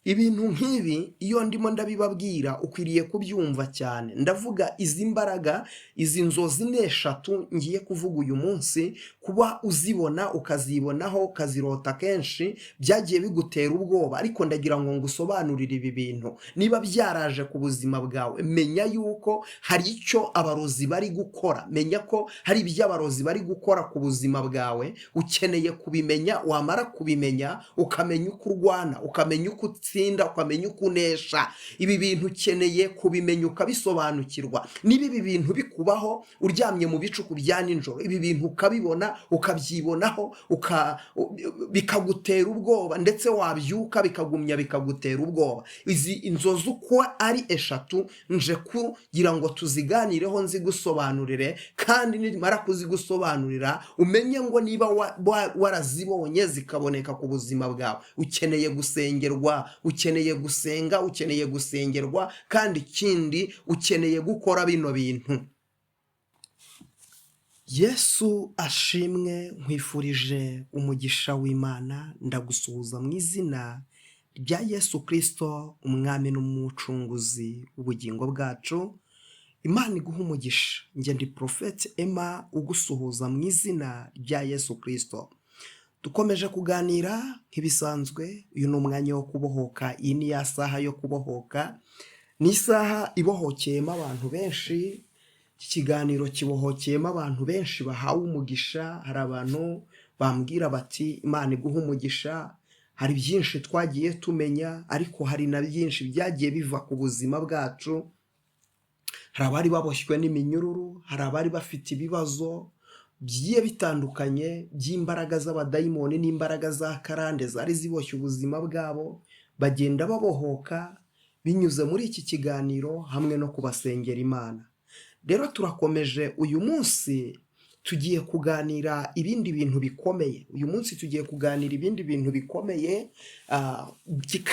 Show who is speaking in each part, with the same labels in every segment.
Speaker 1: Ibintu nk'ibi iyo ndimo ndabibabwira ukwiriye kubyumva cyane. Ndavuga izi mbaraga, izi nzozi n'eshatu ngiye kuvuga uyu munsi, kuba uzibona ukazibonaho ukazirota kenshi byagiye bigutera ubwoba, ariko ndagira ngo ngusobanurire ibi bintu. Niba byaraje ku buzima bwawe, menya yuko hari icyo abarozi bari gukora. Menya ko hari ibyo abarozi bari gukora ku buzima bwawe, ukeneye kubimenya. Wamara kubimenya ukamenya uko urwana, ukamenya uko utsinda, ukamenya uko unesha. Ibi bintu ukeneye kubimenya ukabisobanukirwa. Niba ibi bintu bikubaho uryamye mu bicuku bya nijoro, ibi bintu ukabibona ukabyibonaho, bikagutera ubwoba, ndetse wabyuka bikagumya bikagutera ubwoba. Izi inzozi uko ari eshatu nje kugira ngo tuziganireho, nzigusobanurire, kandi nimara kuzigusobanurira umenye ngo niba warazibonye zikaboneka ku buzima bwawe, ukeneye gusengerwa, ukeneye gusenga, ukeneye gusengerwa, kandi ikindi ukeneye gukora bino bintu. Yesu ashimwe, nkwifurije umugisha w'Imana. Ndagusuhuza mu izina rya Yesu Kristo, umwami n'umucunguzi w'ubugingo bwacu. Imana iguha umugisha. Njye ndi Prophet Emma ugusuhuza mu izina rya Yesu Kristo. Dukomeje kuganira nk'ibisanzwe. Uyu ni umwanya wo kubohoka. Iyi ni ya saha yo kubohoka. Ni isaha ibohokeyemo abantu benshi. Iki kiganiro kibohokeyemo abantu benshi bahawe umugisha. Hari abantu bambwira bati Imana iguha umugisha. Hari byinshi twagiye tumenya, ariko hari na byinshi byagiye biva ku buzima bwacu. Hari abari baboshywe n'iminyururu, hari abari bafite ibibazo bigiye bitandukanye by'imbaraga z'abadayimoni n'imbaraga za karande zari ziboshye ubuzima bwabo. Bagenda babohoka binyuze muri iki kiganiro hamwe no kubasengera Imana. Rero turakomeje. Uyu munsi tugiye kuganira ibindi bintu bikomeye. Uyu munsi tugiye kuganira ibindi bintu bikomeye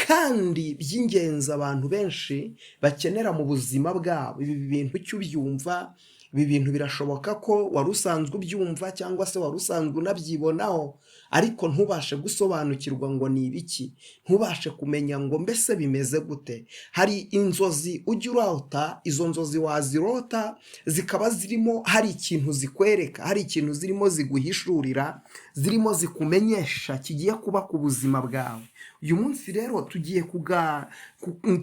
Speaker 1: kandi by'ingenzi abantu benshi bakenera mu buzima bwabo. Ibi bintu icyo ubyumva, ibi bintu birashoboka ko wari usanzwe ubyumva cyangwa se wari usanzwe unabyibonaho, ariko ntubashe gusobanukirwa ngo ni ibiki, ntubashe kumenya ngo mbese bimeze gute. Hari inzozi ujya urota, izo nzozi wazirota zikaba zirimo hari ikintu zikwereka, hari ikintu zirimo ziguhishurira, zirimo zikumenyesha kigiye kuba ku buzima bwawe. Uyu munsi rero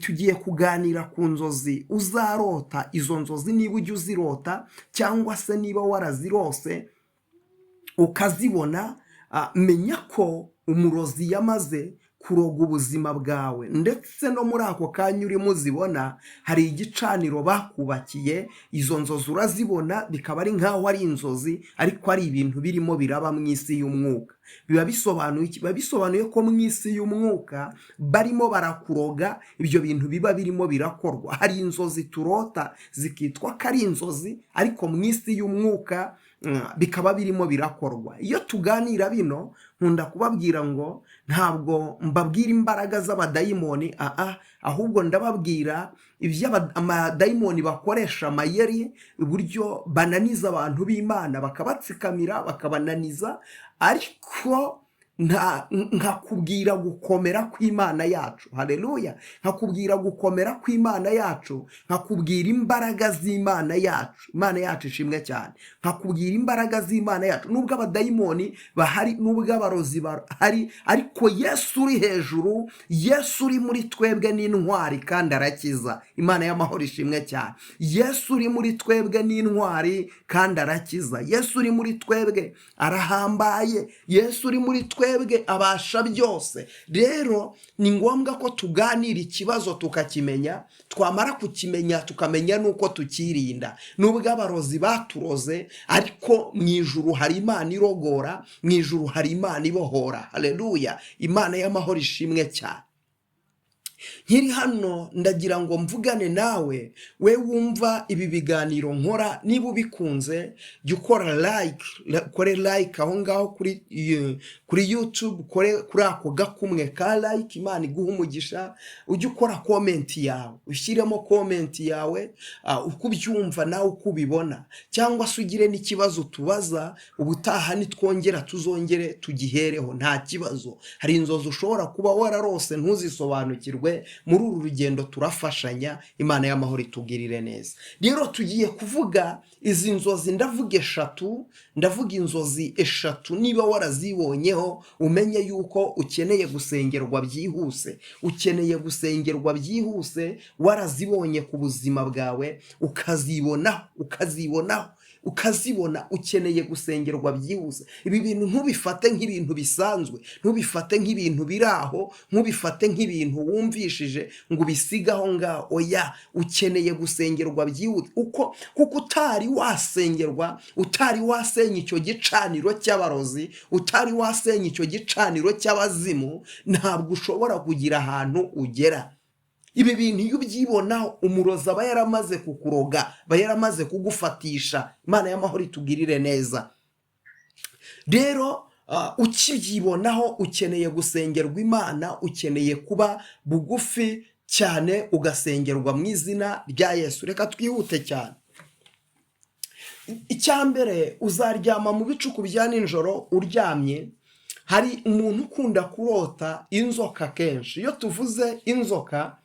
Speaker 1: tugiye kuganira ku nzozi uzarota. Izo nzozi niba ujya uzirota cyangwa se niba warazirose ukazibona, menya ko umurozi yamaze kuroga ubuzima bwawe, ndetse no muri ako kanya urimo uzibona hari igicaniro bakubakiye. Izo nzozi urazibona bikaba ari nkaho ari inzozi, ariko ari ibintu birimo biraba mu isi y'umwuka. Biba bisobanuye ko mu isi y'umwuka barimo barakuroga, ibyo bintu biba birimo birakorwa. Hari inzozi turota zikitwa ko ari inzozi, ariko mu isi y'umwuka bikaba birimo birakorwa. Iyo tuganira bino nkunda kubabwira ngo ntabwo mbabwira imbaraga z'abadayimoni, ahubwo ndababwira ibyo amadayimoni bakoresha amayeri, uburyo bananiza abantu b'Imana, bakabatsikamira bakabananiza, ariko nkakubwira gukomera kw'Imana yacu. Haleluya. Nkakubwira gukomera kw'Imana yacu, nkakubwira imbaraga z'Imana yacu. Imana yacu ishimwe cyane. Nkakubwira imbaraga z'Imana yacu. Nubwo abadayimoni bahari, nubwo abarozi bahari, ariko Yesu uri hejuru, Yesu uri muri twebwe n'intwari kandi arakiza. Imana y'amahoro ishimwe cyane. Yesu uri muri twebwe n'intwari kandi arakiza. Yesu uri muri twebwe arahambaye. Yesu uri muri twebwe abasha byose. Rero ni ngombwa ko tuganira ikibazo tukakimenya, twamara kukimenya tukamenya nuko tukirinda. Nubwo abarozi baturoze, ariko mu ijuru hari Imana irogora, mu ijuru hari Imana ibohora. Haleluya. Imana y'amahoro ishimwe cyane. nkiri hano ndagira ngo mvugane nawe, we wumva ibi biganiro nkora, niba ubikunze jya ukora ukore like aho ngaho kuri YouTube, kuri ako gakumwe ka like, Imana iguha umugisha. Ujye ukora comment yawe, ushyiremo comment yawe uko ubyumva nawe uko ubibona, cyangwa se ugire n'ikibazo tubaza, ubutaha nitwongera tuzongere tugihereho, nta kibazo. Hari inzozi ushobora kuba wararose ntuzisobanukirwe. Muri uru rugendo turafashanya, Imana y'amahoro itugirire neza. Rero tugiye kuvuga izi nzozi, ndavuga inzozi eshatu, niba warazibonyeho umenye yuko ukeneye gusengerwa byihuse, warazibonye ku buzima bwawe, ukazibona ukeneye gusengerwa byihuse. Ibi bintu ntubifate nk'ibintu bisanzwe, ntubifate nk'ibintu biraho, ntubifate nk'ibintu wumvishije ngo ubisigaho ngaho. Oya, ukeneye gusengerwa byihuse, kuko utari wasengerwa, utari wasenya icyo gicaniro cy'abarozi, utari wasenya icyo gicaniro cy'abazimu, ntabwo ushobora kugira ahantu ugera. Ibi bintu iyo ubyibonaho, umurozi aba yaramaze kukuroga, aba yaramaze kugufatisha. Imana y'amahoro itugirire neza. Rero ukibyibonaho ukeneye gusengerwa Imana, ukeneye kuba bugufi cyane ugasengerwa mu izina rya Yesu. Reka twihute cyane. Icyambere, uzaryama mu bicuku bya nijoro uryamye. Hari umuntu ukunda kurota inzoka kenshi. Iyo tuvuze inzoka,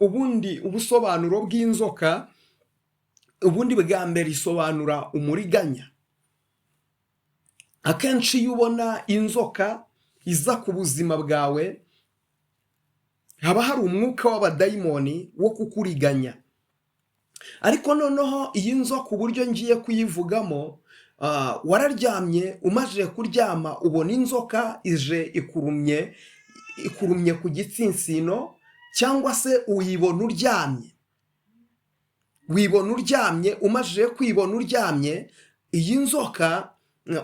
Speaker 1: ubundi ubusobanuro bw'inzoka, ubundi bwa mbere isobanura umuriganya. Akenshi iyo ubona inzoka iza ku buzima bwawe, haba hari umwuka w'abadayimoni wo kukuriganya. Ariko noneho iyi nzoka uburyo ngiye kuyivugamo, wararyamye, umaze kuryama ubona inzoka ije ikurumye ku gitsinsino, cyangwa se uyibona uryamye, umaze kwibona uryamye, iyi nzoka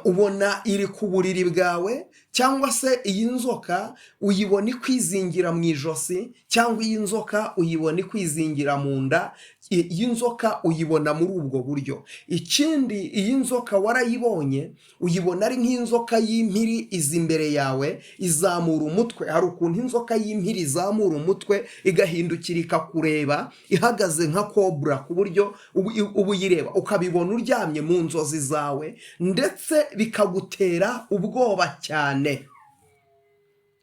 Speaker 1: ubona iri ku buriri bwawe, cyangwa se iyi nzoka uyibona ikwizingira mu ijosi, cyangwa iyi nzoka uyibona ikwizingira mu nda. Iyi nzoka uyibona muri ubwo buryo. Ikindi, iyi nzoka warayibonye, uyibona ari nk'inzoka y'impiri iza imbere yawe, izamura umutwe. Hari ukuntu inzoka y'impiri izamura umutwe igahindukira ikakureba, ihagaze nka kobra, ku buryo uba uyireba, ukabibona uryamye mu nzozi zawe, ndetse bikagutera ubwoba cyane.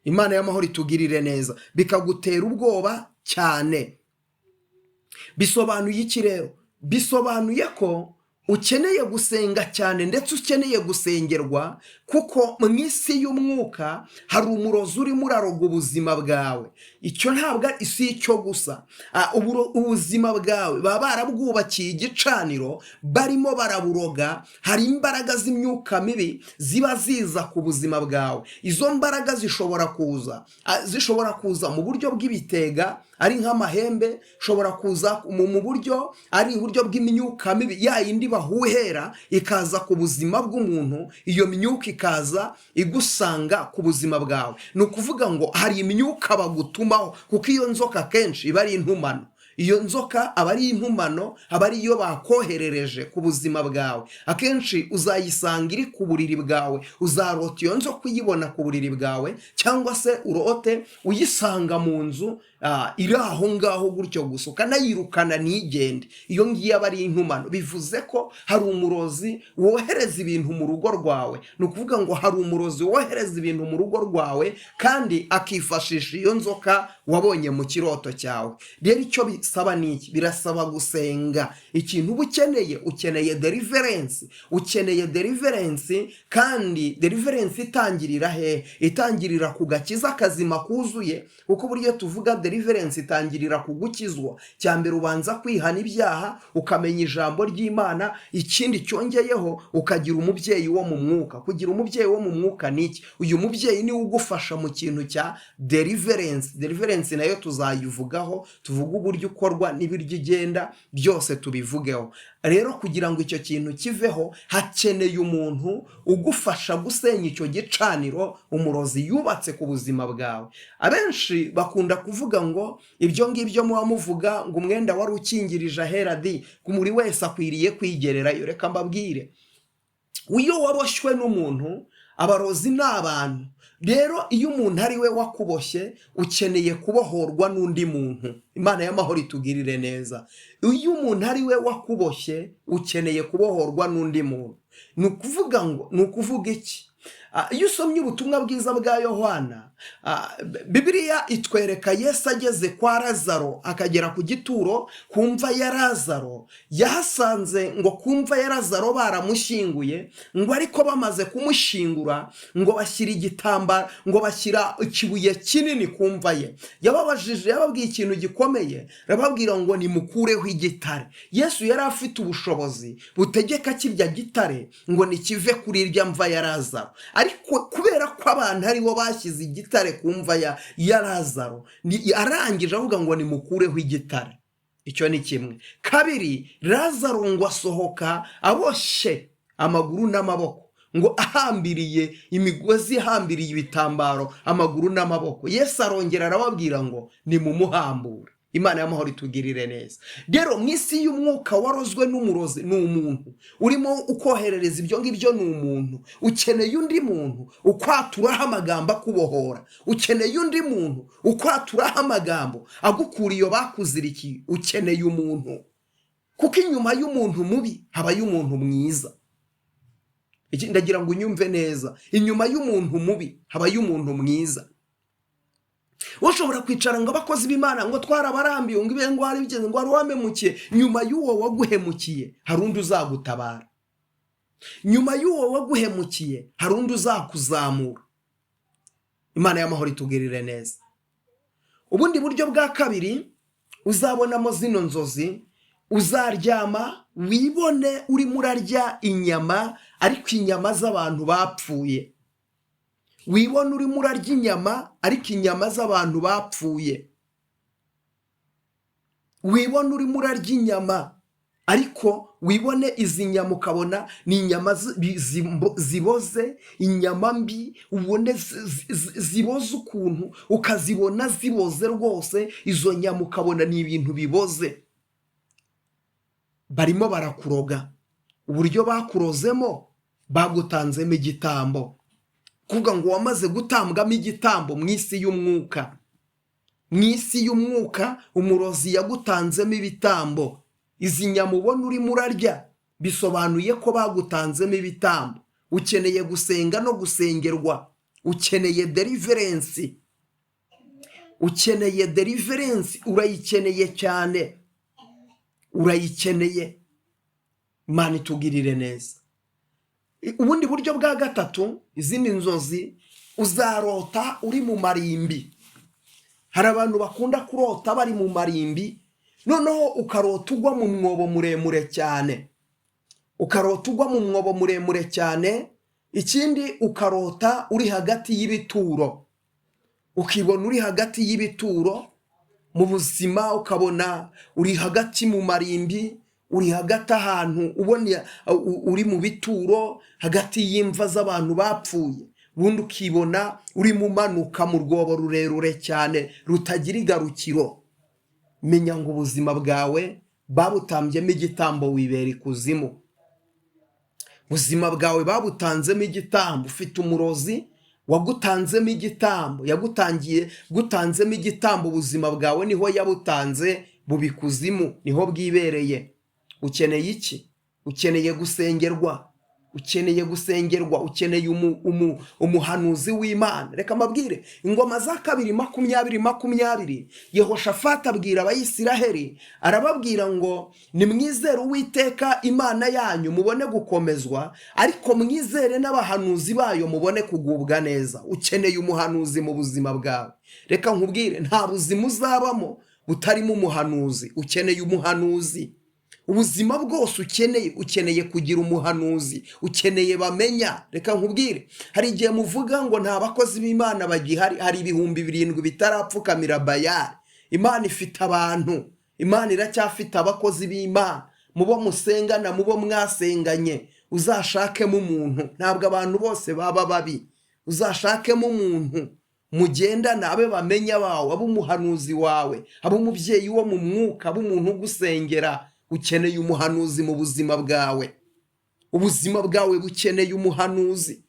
Speaker 1: Imana y'amahoro itugirire neza. Bikagutera ubwoba cyane. Bisobanuye iki rero? Bisobanuye ko ukeneye gusenga cyane, ndetse ukeneye gusengerwa, kuko mu isi y'umwuka hari umurozi urimo uraroga ubuzima bwawe. Icyo ntabwo isi icyo gusa, ubuzima bwawe baba barabwubakiye igicaniro, barimo baraburoga. Hari imbaraga z'imyuka mibi ziba ziza ku buzima bwawe. Izo mbaraga zishobora kuza mu buryo bw'ibitega, ari nk'amahembe, shobora kuza mu buryo ari uburyo bw'imyuka mibi, ya yindi bahuhera ikaza ku buzima bw'umuntu. Iyo myuka ikaza igusanga ku buzima bwawe. Ni ukuvuga ngo hari imyuka bagutumaho, kuko iyo nzoka kenshi iba ari intumano. Iyo nzoka aba ari intumano, aba ari iyo bakoherereje ku buzima bwawe. Akenshi uzayisanga iri ku buriri bwawe, uzarota iyo nzoka uyibona ku buriri bwawe, cyangwa se urote uyisanga mu nzu iri aho ngaho gutyo gusa, ukanayirukana ntigende. Iyo ngiyo aba ari intumano. Bivuze ko hari umurozi wohereza ibintu mu rugo rwawe. Ni ukuvuga ngo hari umurozi wohereza ibintu mu rugo rwawe, kandi akifashisha iyo nzoka wabonye mu kiroto cyawe. Rero icyo bisaba ni iki? Birasaba gusenga. Ikintu uba ukeneye deliverance, kandi deliverance itangirira he? Itangirira ku gakiza kazima kuzuye. Kuko buryo tuvuga deliverance itangirira ku gukizwa. Cyambere ubanza kwihana ibyaha, ukamenya ijambo ry'Imana. Ikindi cyongeyeho, ukagira umubyeyi wo mu mwuka. Kugira umubyeyi wo mu mwuka ni iki? Uyu mubyeyi niwe ugufasha mu kintu cya deliverance nayo tuzayivugaho, tuvuga uburyo ukorwa n'ibiryo igenda byose tubivugeho. Rero kugira ngo icyo kintu kiveho hakeneye umuntu ugufasha gusenya icyo gicaniro umurozi yubatse ku buzima bwawe. Abenshi bakunda kuvuga ngo ibyo ngibyo muba muvuga ngo umwenda wari ukingirije ahera buri wese akwiriye kwigererayo. Reka mbabwire, iyo waboshywe n'umuntu, abarozi ni abantu. Rero iyo umuntu ari we wakuboshye ukeneye kubohorwa n'undi muntu. Imana y'amahoro itugirire neza. Iyo umuntu ari we wakuboshye ukeneye kubohorwa n'undi muntu. Ni ukuvuga iki? Iyo usomye ubutumwa bwiza bwa Yohana, Bibiliya itwereka Yesu ageze kwa Lazaro, akagera ku gituro ku mva ya Lazaro. Yahasanze ngo ku mva ya Lazaro baramushyinguye, ngo ariko bamaze kumushingura ngo bashyira igitambaro, ngo bashyira ikibuye kinini ku mva ye. Yababajije, yababwiye ikintu gikomeye, arababwira ngo nimukureho igitare. Yesu yari afite ubushobozi butegeka kirya gitare ngo nikive kuri irya mva ya Lazaro. Ariko kubera ko abantu ari bo bashyize igitare ku mva ya Lazaro, arangije avuga ngo nimukureho igitare. Icyo ni kimwe. Kabiri, Lazaro ngo asohoka aboshye amaguru n'amaboko, ngo ahambiriye imigozi, ihambiriye ibitambaro amaguru n'amaboko. Yesu arongera arababwira ngo nimumuhambure. Imana y'amahoro itugirire neza. Rero mu isi y'umwuka warozwe n'umurozi ni umuntu urimo ukoherereza ibyo ngibyo, ni umuntu. Ukeneye undi muntu ukwaturaho amagambo akubohora. Ukeneye undi muntu ukwaturaho amagambo agukura iyo bakuzirikiye. Ukeneye umuntu, kuko inyuma y'umuntu mubi habayo umuntu mwiza. Ndagira ngo unyumve neza, inyuma y'umuntu mubi habayo umuntu mwiza. Ushobora kwicara ngo abakozi b'Imana ngo twarabarambiye ngo ibe ngo hari bigeze ngo wamemukiye. Nyuma y'uwo waguhemukiye hari undi uzagutabara. Nyuma y'uwo waguhemukiye hari undi uzakuzamura. Imana y'amahoro itugirire neza. Ubundi buryo bwa kabiri uzabonamo zino nzozi, uzaryama wibone urimo urarya inyama, ariko inyama z'abantu bapfuye. Wibona urimo urarya inyama, ariko inyama z'abantu bapfuye. Wibona urimo urarya inyama, ariko wibone izi nyama ukabona ni inyama ziboze, inyama mbi, ubone ziboze ukuntu, ukazibona ziboze rwose. Izo nyama ukabona ni ibintu biboze. Barimo barakuroga. Uburyo bakurozemo, bagutanzemo igitambo. Kuvuga ngo wamaze gutambwamo igitambo mu isi y'umwuka. Mu isi y'umwuka umurozi yagutanzemo ibitambo. Izi nyama ubona urimo urarya bisobanuye ko bagutanzemo ibitambo. Ukeneye gusenga no gusengerwa. Ukeneye deliverance. Ukeneye deliverance, urayikeneye cyane. Urayikeneye. Imana itugirire neza. Ubundi buryo bwa gatatu, izindi nzozi, uzarota uri mu marimbi. Hari abantu bakunda kurota bari mu marimbi, noneho ukarota ugwa mu mwobo muremure cyane. Ukarota ugwa mu mwobo muremure cyane. Ikindi ukarota uri hagati y'ibituro. Ukibona uri hagati y'ibituro mu buzima, ukabona uri hagati mu marimbi, uri hagati ahantu ubona uri mu bituro hagati y'imva z'abantu bapfuye. Bundi ukibona uri mu manuka mu rwobo rurerure cyane rutagira igarukiro. Menya ngo ubuzima bwawe babutambyemo igitambo, wibera ikuzimu. Ubuzima bwawe babutanzemo igitambo. Ufite umurozi wagutanzemo igitambo, yagutangiye gutanzemo igitambo. Ubuzima bwawe niho yabutanze, bubikuzimu, niho bwibereye. Ukeneye iki? Ukeneye gusengerwa. Ukeneye gusengerwa. Ukeneye umuhanuzi w'Imana. Reka mbabwire, ingoma za 2:20 Yehoshafati abwira Abayisiraheli, arababwira ngo nimwizere Uwiteka Imana yanyu mubone gukomezwa, ariko mwizere n'abahanuzi bayo mubone kugubwa neza. Ukeneye umuhanuzi mu buzima bwawe. Reka nkubwire, nta buzima uzabamo butarimo umuhanuzi. Ukeneye umuhanuzi. Ubuzima bwose ukeneye kugira umuhanuzi. Ukeneye bamenya. Reka nkubwire, hari igihe muvuga ngo nta bakozi b'Imana bagihari, hari 7,000 bitarapfukamira Bayali. Imana ifite abantu. Imana iracyafite abakozi b'Imana, mubo musengana, mubo mwasenganye, uzashakemo umuntu. Ntabwo abantu bose baba babi, uzashakemo umuntu mugendana, abe bamenya bawe, abe umuhanuzi wawe, abe umubyeyi wo mu mwuka, abe umuntu ugusengera. Ukeneye umuhanuzi mu buzima bwawe, ubuzima bwawe bukeneye umuhanuzi.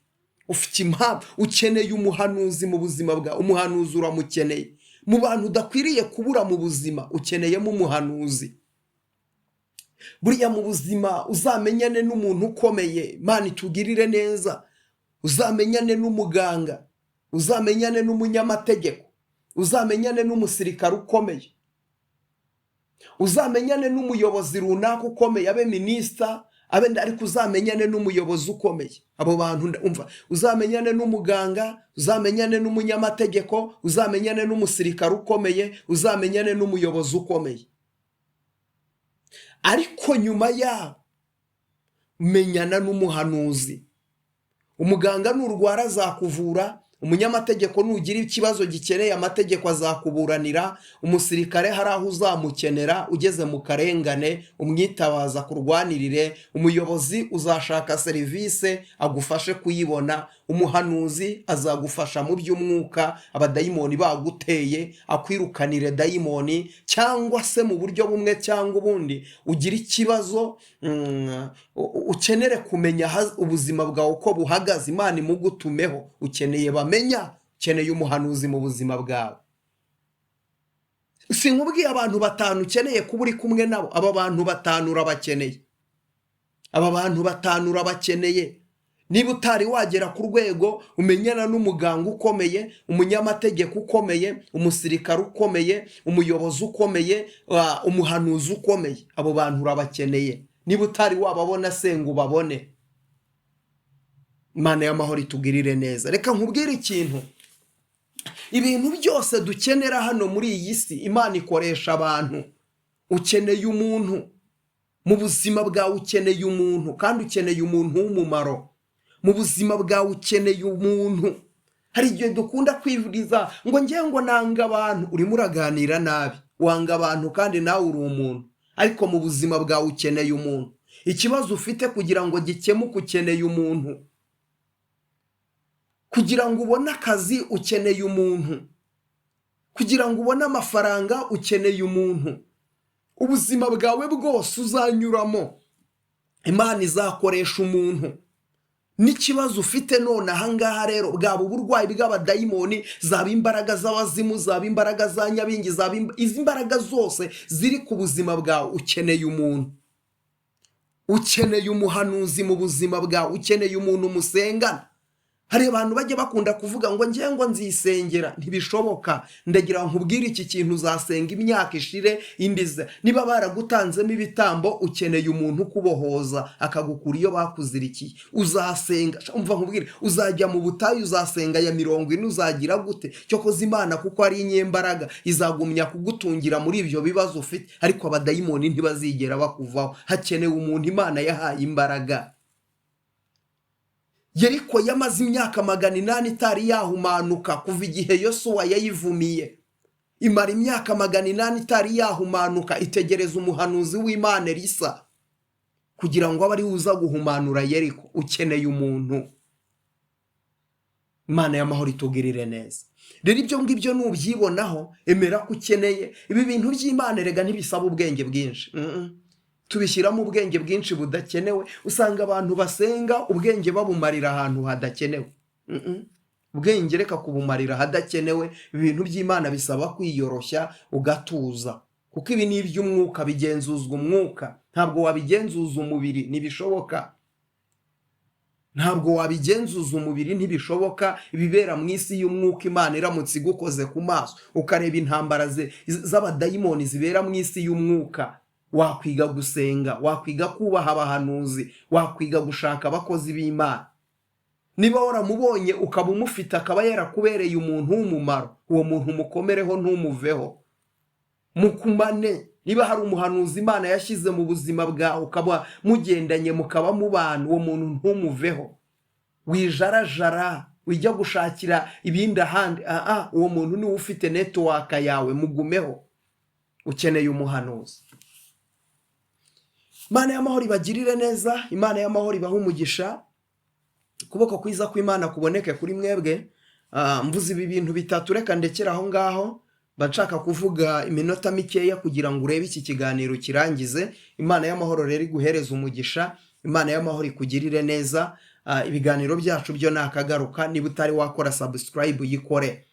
Speaker 1: Ufite impamvu ukeneye umuhanuzi mu buzima bwawe. Umuhanuzi uramukeneye. Mu bantu udakwiriye kubura mu buzima ukeneyemo umuhanuzi. Buriya mu buzima uzamenyane n'umuntu ukomeye, Imana itugirire neza. Uzamenyane n'umuganga, uzamenyane n'umunyamategeko, uzamenyane n'umusirikare ukomeye, uzamenyane n'umuyobozi runaka ukomeye, abe minisita, ariko uzamenyane n'umuyobozi ukomeye. Abo bantu umva, uzamenyane n'umuganga, uzamenyane n'umunyamategeko, uzamenyane n'umusirikare ukomeye, uzamenyane n'umuyobozi ukomeye. Ariko nyuma yaho menyana n'umuhanuzi. Umuganga nurwara azakuvura, umunyamategeko nugira ikibazo gikeneye amategeko azakuburanira, umusirikare hari aho uzamukenera ugeze mu karengane umwitabaza kurwanirire, umuyobozi uzashaka serivisi agufashe kuyibona, umuhanuzi azagufasha mu by'umwuka, abadayimoni baguteye akwirukanire dayimoni, cyangwa se mu buryo bumwe cyangwa ubundi ugira ikibazo ukenere kumenya ubuzima bwawe uko buhagaze, Imana imugutumeho. Ukeneye bamenya, ukeneye umuhanuzi mu buzima bwawe. Sinkubwiye abantu 5 ukeneye kuba uri kumwe nabo. Aba bantu 5 urabakeneye, aba bantu 5 urabakeneye. Niba utari wagera ku rwego umenyana n'umuganga ukomeye, umunyamategeko ukomeye, umusirikare ukomeye, umuyobozi ukomeye, umuhanuzi ukomeye, abo bantu urabakeneye. Niba utari wababona senga ubabone. Imana y'amahoro itugirire neza. Reka nkubwire ikintu, ibintu byose dukenera hano muri iyi si Imana ikoresha abantu. Ukeneye umuntu mu buzima bwawe, ukeneye umuntu, kandi ukeneye umuntu w'umumaro mu buzima bwawe. Ukeneye umuntu. Hari igihe dukunda kwivuriza ngo ngo nanga abantu. Urimo uraganira nabi, wanga abantu kandi nawe uri umuntu, ariko mu buzima bwawe ukeneye umuntu. Ikibazo ufite kugira ngo gikemuke ukeneye umuntu. Kugira ngo ubone akazi ukeneye umuntu. Kugira ngo ubone amafaranga ukeneye umuntu. Ubuzima bwawe bwose uzanyuramo Imana izakoresha umuntu. N'ikibazo ufite none ahangaha rero, bwaba uburwayi bw'abadayimoni, zaba imbaraga z'abazimu, zaba imbaraga za nyabingi, zaba izi mbaraga zose ziri ku buzima bwawe, ukeneye umuntu. Ukeneye umuhanuzi mu buzima bwawe, ukeneye umuntu musengana. Hari abantu bajye bakunda kuvuga ngo ngo nzisengera. Ntibishoboka. Ndagira nkubwire iki kintu, uzasenga imyaka ishire indize. Niba baragutanzemo ibitambo, ukeneye umuntu kubohoza akagukura iyo bakuzirikiye. Uzasenga, umva nkubwire, uzajya mu butayu uzasenga ya 40, uzagira gute? Cyokoze Imana kuko ari inyembaraga izagumya kugutungira muri ibyo bibazo ufite, ariko abadayimoni ntibazigera bakuvaho. Hakenewe umuntu Imana yahaye imbaraga. Yeriko yamaze imyaka 800 itari yahumanuka kuva igihe Yosuwa yayivumiye. Imara imyaka 800 itari yahumanuka, itegereza umuhanuzi w'Imana Elisa kugira ngo abari uza guhumanura Yeriko. Ukeneye umuntu. Imana y'amahoro itugirire neza. Rero ibyo ngibyo nubyibonaho, emera ko ukeneye. Ibi bintu by'Imana rega ntibisaba ubwenge bwinshi. Tubishyiramo ubwenge bwinshi budakenewe. Usanga abantu basenga ubwenge babumarira ahantu hadakenewe. Ubwenge reka kubumarira hadakenewe. Ibintu by'Imana bisaba kwiyoroshya ugatuza, kuko ibi ni iby'umwuka, bigenzuzwa umwuka. Ntabwo wabigenzuza umubiri, ntibishoboka. Ntabwo wabigenzuza umubiri, ntibishoboka. Ibibera mu isi y'umwuka, Imana iramutse igukoze ku maso ukareba intambara z'abadayimoni zibera mu isi y'umwuka, wakwiga gusenga, wakwiga kubaha abahanuzi, wakwiga gushaka abakozi b'Imana. Niba waramubonye ukaba umufite, akaba yarakubereye umuntu w'umumaro, uwo muntu mukomereho ntumuveho, mukumane. Niba hari umuhanuzi Imana yashyize mu buzima bwawe ukaba mugendanye mukaba mubana, uwo muntu ntumuveho. Wijarajara wijya gushakira ibindi ahandi, uwo muntu niwe ufite network yawe, mugumeho. ukeneye umuhanuzi. Imana y'amahoro ibagirire neza, Imana y'amahoro ibahe umugisha, ukuboko kwiza kw'Imana kuboneke kuri mwebwe. Mvuze ibi bintu bitatu, reka ndekera aho ngaho, bashaka kuvuga iminota mikeya kugira ngo urebe iki kiganiro kirangize. Imana y'amahoro rero iguhereza umugisha, Imana y'amahoro ikugirire neza. Ibiganiro byacu byo nakagaruka, niba utari wakora subscribe uyikore,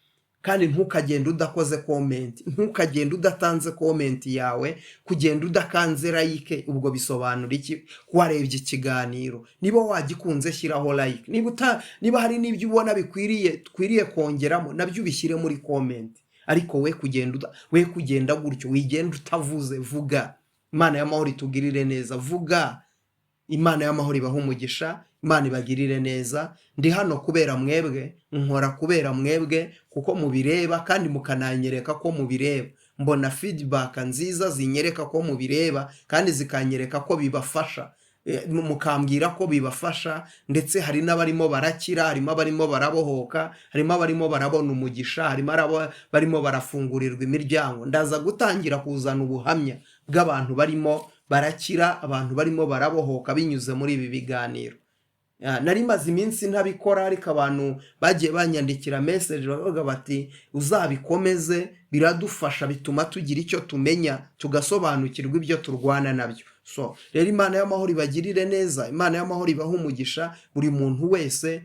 Speaker 1: kandi ntukagenda udakoze comment, ntukagenda udatanze comment yawe, kugenda udakanze like ubwo bisobanura iki? Warebye ikiganiro, niba wagikunze shyiraho like, niba hari n'ibyo ubona bikwiriye kongeramo nabyo ubishyire muri comment, ariko we kugenda gutyo, wigenda utavuze. Vuga. Imana y'amahoro itugirire neza. Vuga. Imana y'amahoro ibahe umugisha, Imana ibagirire neza. Ndi hano kubera mwebwe, nkora kubera mwebwe, kuko mubireba kandi mukananyereka ko mubireba. Mbona feedback nziza zinyereka ko mubireba kandi zikanyereka ko bibafasha, mukambwira ko bibafasha. Ndetse hari n'abarimo barakira, harimo abarimo barabohoka, harimo abarimo barabona umugisha, harimo barimo barafungurirwa imiryango. Ndaza gutangira kuzana ubuhamya bw'abantu barimo barakira, abantu barimo barabohoka binyuze muri ibi biganiro. Nari maze iminsi ntabikora, ariko abantu bagiye banyandikira message bavuga bati uzabikomeze, biradufasha, bituma tugira icyo tumenya, tugasobanukirwa ibyo turwana nabyo. So rero Imana y'amahoro ibagirire neza, Imana y'amahoro ibahe umugisha buri muntu wese.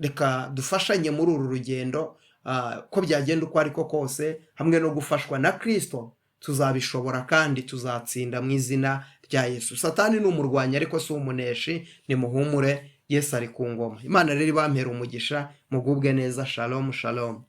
Speaker 1: Reka dufashanye muri uru rugendo, ko byagenda uko ariko kose, hamwe no gufashwa na Kristo tuzabishobora kandi tuzatsinda mu izina rya Yesu. Satani ni umurwanyi ariko si umuneshi, nimuhumure, Yesu ari ku ngoma. Imana rero ibampera umugisha, mugubwe neza. Shalom shalom.